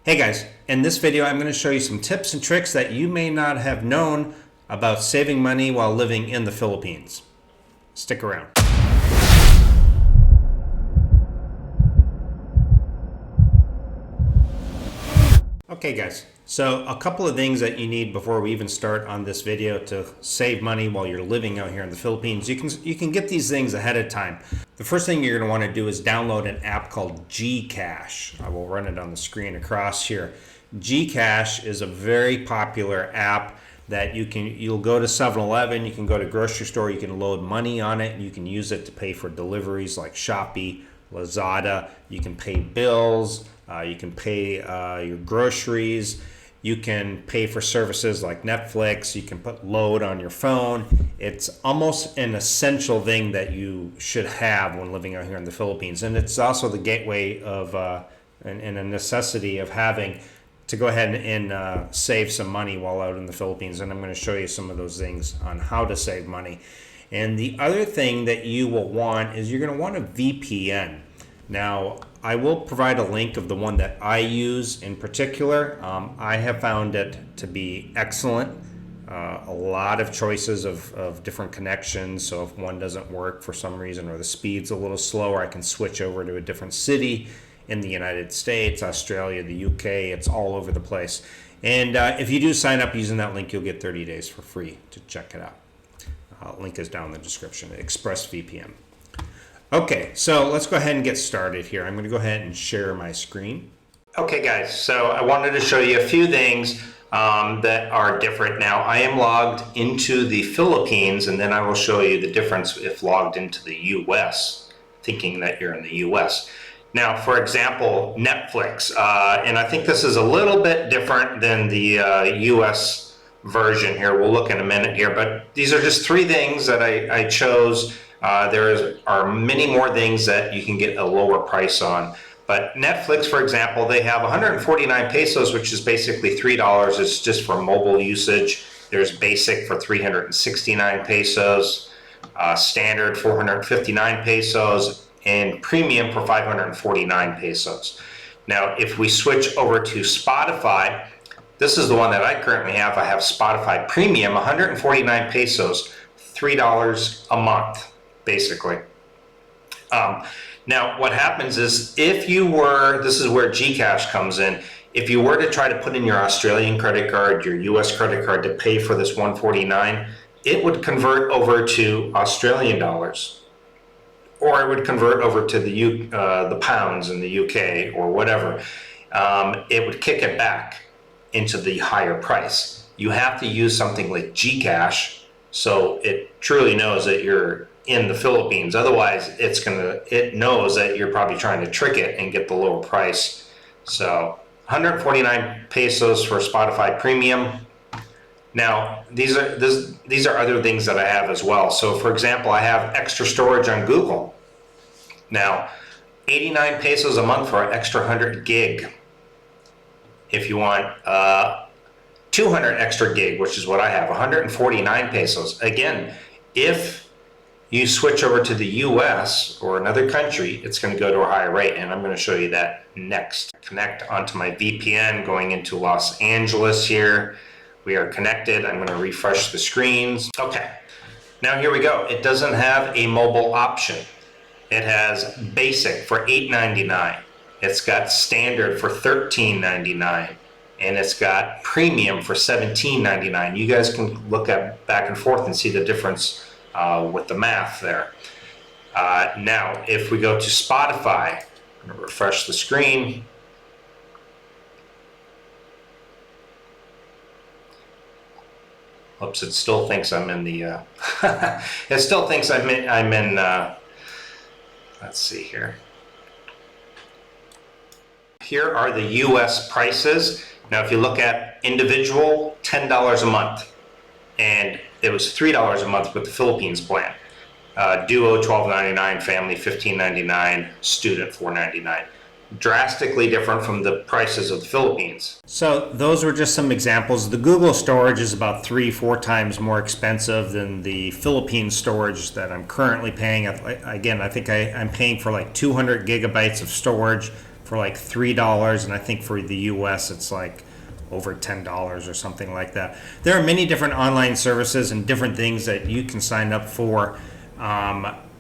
Hey guys, in this video I'm going to show you some tips and tricks that you may not have known about saving money while living in the Philippines. Stick around. Okay guys, so a couple of things that you need before we even start on this video to save money while you're living out here in the Philippines. You can get these things ahead of time. The first thing you're going to want to do is download an app called Gcash. I will run it on the screen across here. Gcash is a very popular app that you'll go to 7-Eleven, you can go to grocery store, you can load money on it, and you can use it to pay for deliveries like Shopee, Lazada. You can pay bills, you can pay your groceries, you can pay for services like Netflix, you can put load on your phone. It's almost an essential thing that you should have when living out here in the Philippines. And it's also the gateway of and a necessity of having to go ahead and save some money while out in the Philippines. And I'm going to show you some of those things on how to save money. And the other thing that you will want is you're going to want a VPN. Now, I will provide a link of the one that I use in particular. I have found it to be excellent. A lot of choices of different connections. So if one doesn't work for some reason or the speed's a little slower, I can switch over to a different city in the United States, Australia, the UK. It's all over the place. And if you do sign up using that link, you'll get 30 days for free to check it out. Link is down in the description. ExpressVPN. Okay, so let's go ahead and get started here. I'm going to go ahead and share my screen. Okay guys, so I wanted to show you a few things that are different. Now, I am logged into the Philippines, and then I will show you the difference if logged into the US, thinking that you're in the US. Now, for example, Netflix, and I think this is a little bit different than the US version here. We'll look in a minute here, but these are just three things that I chose. There are many more things that you can get a lower price on. But Netflix, for example, they have 149 pesos, which is basically $3. It's just for mobile usage. There's basic for 369 pesos, standard 459 pesos, and premium for 549 pesos. Now, if we switch over to Spotify, this is the one that I currently have. I have Spotify Premium, 149 pesos, $3 a month, basically. Now, what happens is if you were, this is where Gcash comes in, if you were to try to put in your Australian credit card, your US credit card to pay for this 149, it would convert over to Australian dollars, or it would convert over to the pounds in the UK or whatever. It would kick it back into the higher price. You have to use something like Gcash so it truly knows that you're in the Philippines. Otherwise, it knows that you're probably trying to trick it and get the lower price. So 149 pesos for Spotify Premium. Now, these are other things that I have as well. So for example, I have extra storage on Google. Now, 89 pesos a month for an extra 100 gig. If you want 200 extra gig, which is what I have, 149 pesos. Again, if you switch over to the US or another country, it's going to go to a higher rate, and I'm going to show you that next. Connect onto my VPN going into Los Angeles here. We are connected. I'm going to refresh the screens. Okay, now here we go. It doesn't have a mobile option. It has basic for $8.99. It's got standard for $13.99. And it's got premium for $17.99. You guys can look at back and forth and see the difference with the math there. Now, if we go to Spotify, I'm going to refresh the screen. Oops, it still thinks I'm in the, it still thinks I'm in, let's see here. Here are the US prices. Now, if you look at individual, $10 a month, and it was $3 a month with the Philippines plan. Duo, $12.99, family, $15.99, student, $4.99. Drastically different from the prices of the Philippines. So those were just some examples. The Google storage is about 3-4 times more expensive than the Philippine storage that I'm currently paying. Again, I think I'm paying for like 200 gigabytes of storage for like $3, and I think for the US it's like over $10 or something like that. There are many different online services and different things that you can sign up for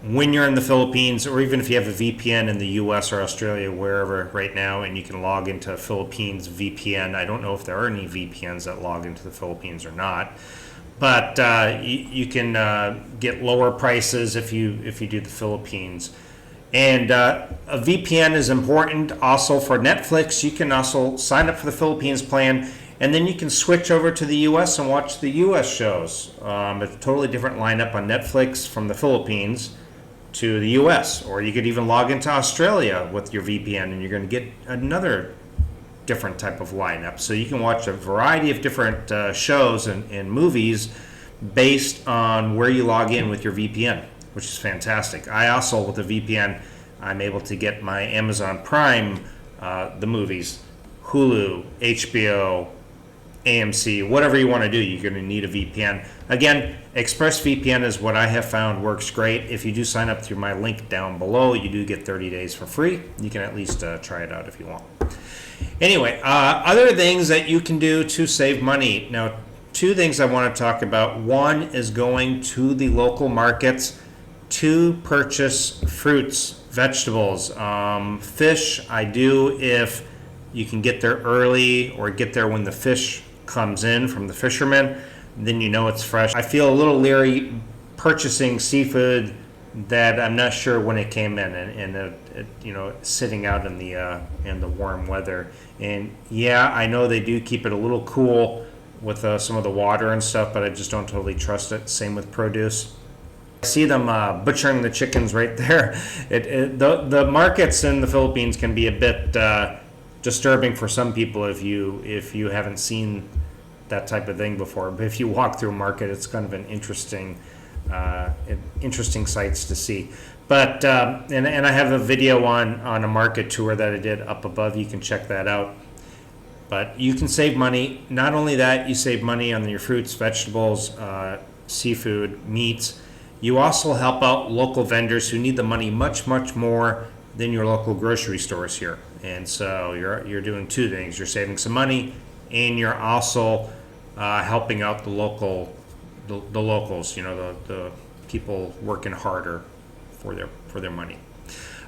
when you're in the Philippines, or even if you have a VPN in the US or Australia, wherever right now, and you can log into Philippines VPN. I don't know if there are any VPNs that log into the Philippines or not, but you can get lower prices if you do the Philippines. And a VPN is important also for Netflix. You can also sign up for the Philippines plan, and then you can switch over to the US and watch the US shows. It's a totally different lineup on Netflix from the Philippines to the US. Or you could even log into Australia with your VPN, and you're going to get another different type of lineup. So you can watch a variety of different shows and movies based on where you log in with your VPN, which is fantastic. I also, with the VPN, I'm able to get my Amazon Prime, the movies, Hulu, HBO, AMC, whatever you want to do, you're going to need a VPN. Again, ExpressVPN is what I have found works great. If you do sign up through my link down below, you do get 30 days for free. You can at least try it out if you want. Anyway, other things that you can do to save money. Now, two things I want to talk about. One is going to the local markets to purchase fruits, vegetables, fish. I do if you can get there early or get there when the fish comes in from the fishermen, then you know it's fresh. I feel a little leery purchasing seafood that I'm not sure when it came in, and sitting out in the warm weather. And yeah, I know they do keep it a little cool with some of the water and stuff, but I just don't totally trust it. Same with produce. I see them butchering the chickens right there. The markets in the Philippines can be a bit disturbing for some people if you haven't seen that type of thing before. But if you walk through a market, it's kind of an interesting sights to see. But and I have a video on a market tour that I did up above. You can check that out. But you can save money. Not only that, you save money on your fruits, vegetables, seafood, meats. You also help out local vendors who need the money much more than your local grocery stores here. And so you're doing two things. You're saving some money, and you're also helping out the locals. The people working harder for their money.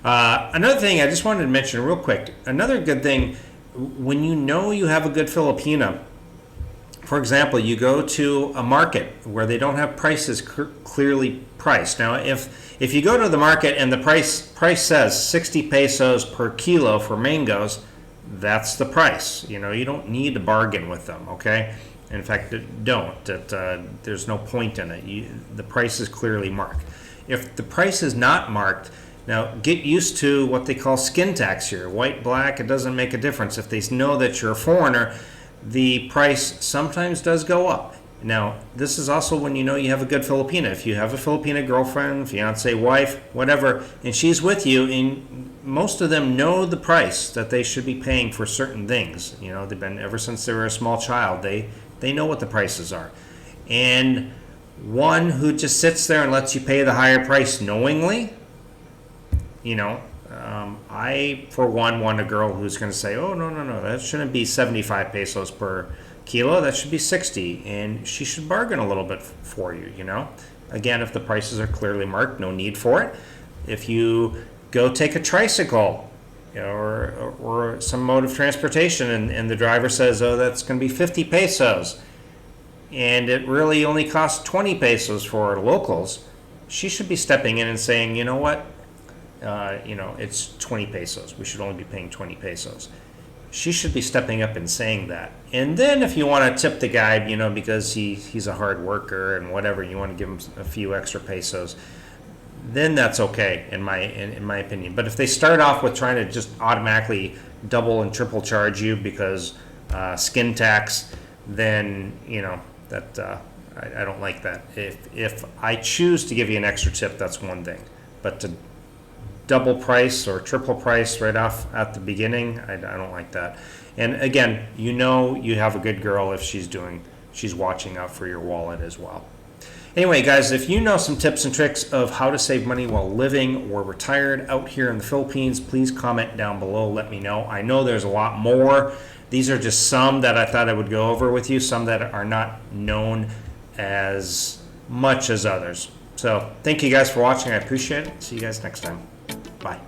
Another thing I just wanted to mention real quick. Another good thing, when you know you have a good Filipina. For example, you go to a market where they don't have prices clearly priced. Now, if you go to the market and the price says 60 pesos per kilo for mangoes, that's the price. You don't need to bargain with them, okay? In fact, don't. There's no point in it. The price is clearly marked. If the price is not marked, now get used to what they call skin tax here. White, black, it doesn't make a difference. If they know that you're a foreigner, the price sometimes does go up. Now, this is also when you know you have a good Filipina. If you have a Filipina girlfriend, fiance, wife, whatever, and she's with you, and most of them know the price that they should be paying for certain things. They've been, ever since they were a small child, they know what the prices are. And one who just sits there and lets you pay the higher price knowingly, I, for one, want a girl who's going to say, oh, no, that shouldn't be 75 pesos per kilo, that should be 60, and she should bargain a little bit for you, Again, if the prices are clearly marked, no need for it. If you go take a tricycle, or some mode of transportation, and the driver says, oh, that's going to be 50 pesos, and it really only costs 20 pesos for locals, she should be stepping in and saying, you know what, it's 20 pesos. We should only be paying 20 pesos. She should be stepping up and saying that. And then if you want to tip the guy, because he's a hard worker and whatever, you want to give him a few extra pesos, then that's okay in my opinion. But if they start off with trying to just automatically double and triple charge you because skin tax, then I don't like that. If I choose to give you an extra tip, that's one thing. But to double price or triple price right off at the beginning, I don't like that. And again, you have a good girl if she's watching out for your wallet as well. Anyway, guys, if you know some tips and tricks of how to save money while living or retired out here in the Philippines, please comment down below. Let me know. I know there's a lot more. These are just some that I thought I would go over with you, some that are not known as much as others. So thank you guys for watching. I appreciate it. See you guys next time. Bye.